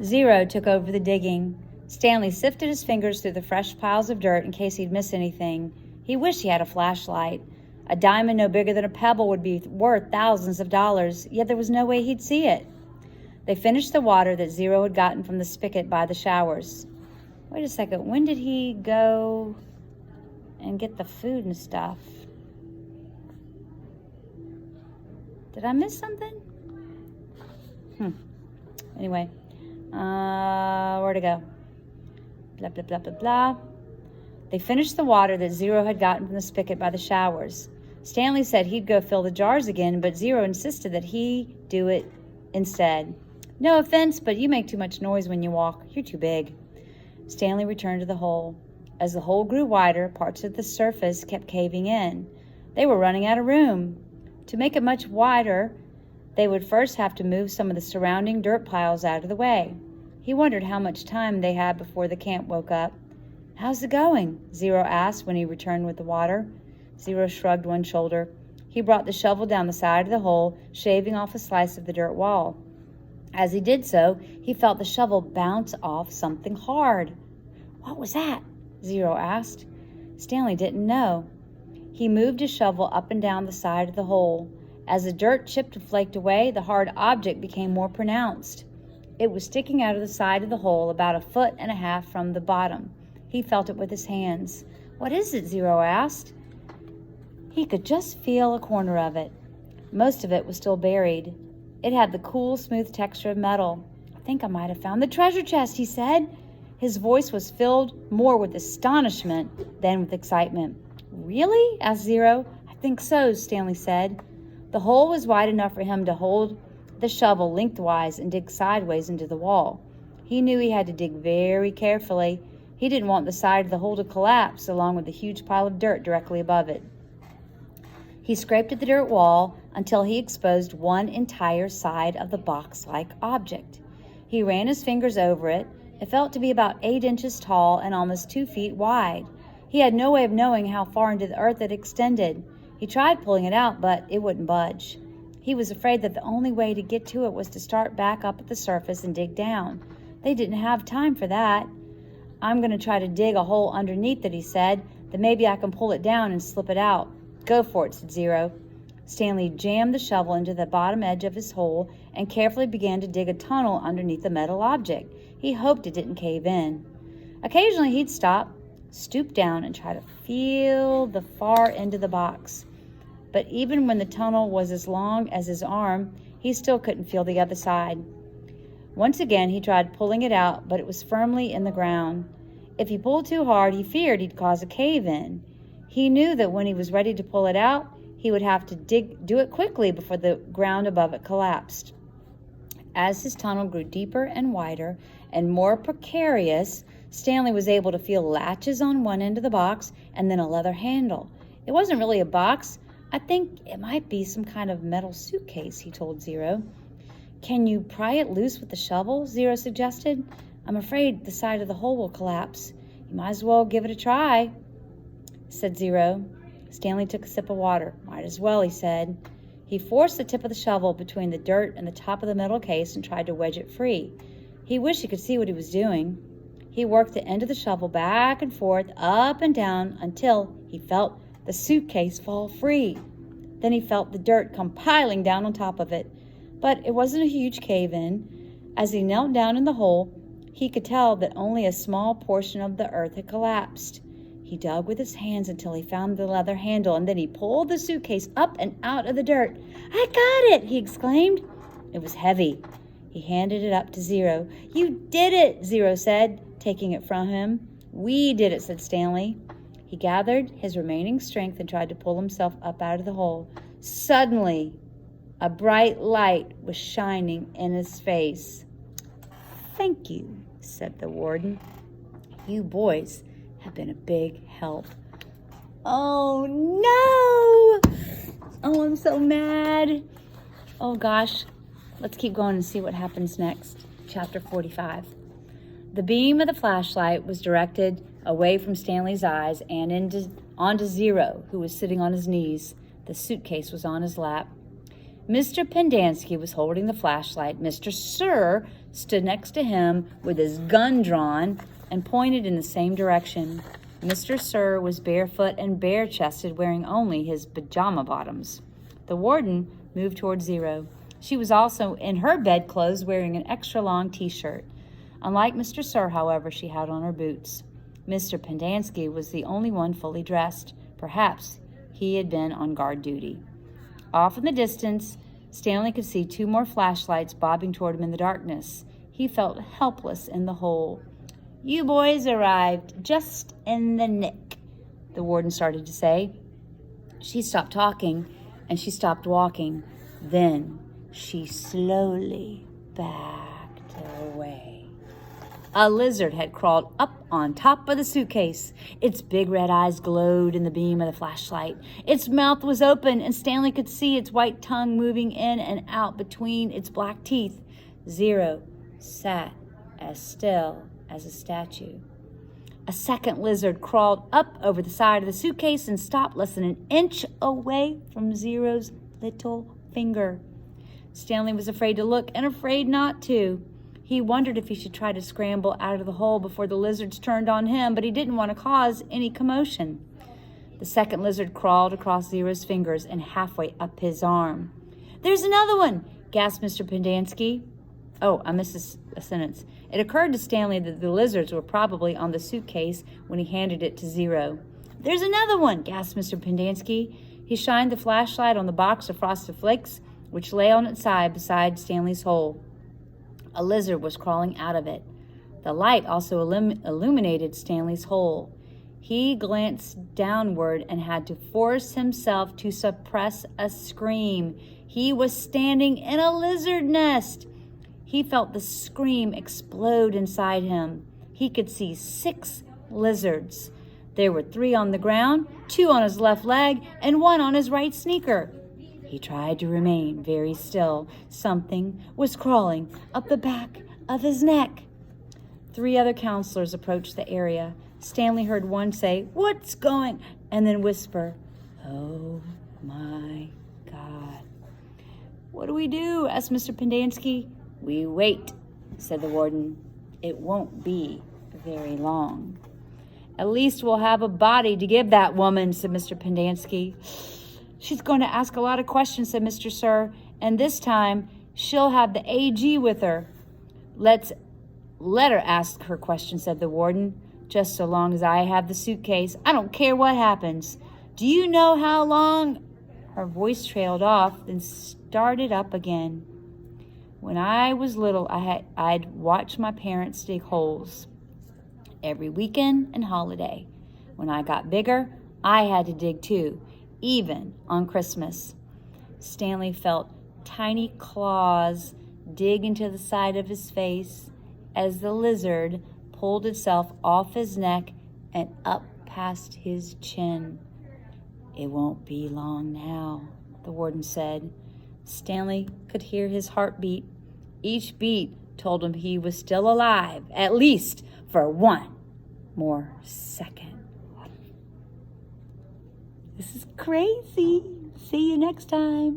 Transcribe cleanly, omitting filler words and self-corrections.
Zero took over the digging. Stanley sifted his fingers through the fresh piles of dirt in case he'd miss anything. He wished he had a flashlight. A diamond no bigger than a pebble would be worth thousands of dollars, yet there was no way he'd see it. They finished the water that Zero had gotten from the spigot by the showers. Wait a second, when did he go and get the food and stuff? Did I miss something? Anyway, where to go? Blah, blah, blah, blah, blah. They finished the water that Zero had gotten from the spigot by the showers. Stanley said he'd go fill the jars again, but Zero insisted that he do it instead. No offense, but you make too much noise when you walk. You're too big. Stanley returned to the hole. As the hole grew wider, parts of the surface kept caving in. They were running out of room. To make it much wider, they would first have to move some of the surrounding dirt piles out of the way. He wondered how much time they had before the camp woke up. How's it going? Zero asked when he returned with the water. Zero shrugged one shoulder. He brought the shovel down the side of the hole, shaving off a slice of the dirt wall. As he did so, he felt the shovel bounce off something hard. What was that? Zero asked. Stanley didn't know. He moved his shovel up and down the side of the hole. As the dirt chipped and flaked away, the hard object became more pronounced. It was sticking out of the side of the hole about 1.5 feet from the bottom. He felt it with his hands. What is it? Zero asked. He could just feel a corner of it. Most of it was still buried. It had the cool, smooth texture of metal. I think I might have found the treasure chest, he said. His voice was filled more with astonishment than with excitement. Really? Asked Zero. I think so, Stanley said. The hole was wide enough for him to hold the shovel lengthwise and dig sideways into the wall. He knew he had to dig very carefully. He didn't want the side of the hole to collapse along with the huge pile of dirt directly above it. He scraped at the dirt wall until he exposed one entire side of the box-like object. He ran his fingers over it. It felt to be about 8 inches tall and almost 2 feet wide. He had no way of knowing how far into the earth it extended. He tried pulling it out, but it wouldn't budge. He was afraid that the only way to get to it was to start back up at the surface and dig down. They didn't have time for that. I'm going to try to dig a hole underneath it, he said. Then maybe I can pull it down and slip it out. Go for it, said Zero. Stanley jammed the shovel into the bottom edge of his hole and carefully began to dig a tunnel underneath the metal object. He hoped it didn't cave in. Occasionally he'd stop, stoop down, and try to feel the far end of the box. But even when the tunnel was as long as his arm, he still couldn't feel the other side. Once again he tried pulling it out, but it was firmly in the ground. If he pulled too hard, he feared he'd cause a cave-in. He knew that when he was ready to pull it out, he would have to do it quickly before the ground above it collapsed. As his tunnel grew deeper and wider and more precarious, Stanley was able to feel latches on one end of the box and then a leather handle. It wasn't really a box. I think it might be some kind of metal suitcase, he told Zero. Can you pry it loose with the shovel? Zero suggested. I'm afraid the side of the hole will collapse. You might as well give it a try, said Zero. Stanley took a sip of water. Might as well, he said. He forced the tip of the shovel between the dirt and the top of the metal case and tried to wedge it free. He wished he could see what he was doing. He worked the end of the shovel back and forth, up and down, until he felt the suitcase fall free. Then he felt the dirt come piling down on top of it. But it wasn't a huge cave-in. As he knelt down in the hole, he could tell that only a small portion of the earth had collapsed. He dug with his hands until he found the leather handle, and then he pulled the suitcase up and out of the dirt. I got it, he exclaimed. It was heavy. He handed it up to Zero. You did it, Zero said, taking it from him. We did it, said Stanley. He gathered his remaining strength and tried to pull himself up out of the hole. Suddenly, a bright light was shining in his face. Thank you, said the warden. You boys have been a big help. Oh, no! Oh, I'm so mad. Oh, gosh. Let's keep going and see what happens next. Chapter 45. The beam of the flashlight was directed away from Stanley's eyes and onto Zero, who was sitting on his knees. The suitcase was on his lap. Mr. Pendanski was holding the flashlight. Mr. Sir stood next to him with his gun drawn and pointed in the same direction. Mr. Sir was barefoot and bare-chested, wearing only his pajama bottoms. The warden moved toward Zero. She was also in her bedclothes, wearing an extra-long T-shirt. Unlike Mr. Sir, however, she had on her boots. Mr. Pendanski was the only one fully dressed. Perhaps he had been on guard duty. Off in the distance, Stanley could see 2 more flashlights bobbing toward him in the darkness. He felt helpless in the hole. "You boys arrived just in the nick," the warden started to say. She stopped talking, and she stopped walking. Then she slowly backed away. A lizard had crawled up on top of the suitcase. Its big red eyes glowed in the beam of the flashlight. Its mouth was open, and Stanley could see its white tongue moving in and out between its black teeth. Zero sat as still as a statue. A second lizard crawled up over the side of the suitcase and stopped less than an inch away from Zero's little finger. Stanley was afraid to look and afraid not to. He wondered if he should try to scramble out of the hole before the lizards turned on him, but he didn't want to cause any commotion. The second lizard crawled across Zero's fingers and halfway up his arm. "There's another one!" gasped Mr. Pendanski. Oh, I missed a sentence. It occurred to Stanley that the lizards were probably on the suitcase when he handed it to Zero. "There's another one!" gasped Mr. Pendanski. He shined the flashlight on the box of Frosted Flakes, which lay on its side beside Stanley's hole. A lizard was crawling out of it. The light also illuminated Stanley's hole. He glanced downward and had to force himself to suppress a scream. He was standing in a lizard nest. He felt the scream explode inside him. He could see 6 lizards. There were 3 on the ground, 2 on his left leg, and 1 on his right sneaker. He tried to remain very still. Something was crawling up the back of his neck. 3 other counselors approached the area. Stanley heard one say, "What's going?" and then whisper, "Oh my God." "What do we do?" asked Mr. Pendanski. "We wait," said the warden. "It won't be very long." "At least we'll have a body to give that woman," said Mr. Pendanski. "She's going to ask a lot of questions," said Mr. Sir, "and this time she'll have the AG with her." Let her ask her questions," said the warden. "Just so long as I have the suitcase. I don't care what happens. Do you know how long—" Her voice trailed off, then started up again. "When I was little, I'd watch my parents dig holes every weekend and holiday. When I got bigger, I had to dig too, even on Christmas." Stanley felt tiny claws dig into the side of his face as the lizard pulled itself off his neck and up past his chin. "It won't be long now," the warden said. Stanley could hear his heartbeat. Each beat told him he was still alive, at least for 1 more second. This is crazy. See you next time.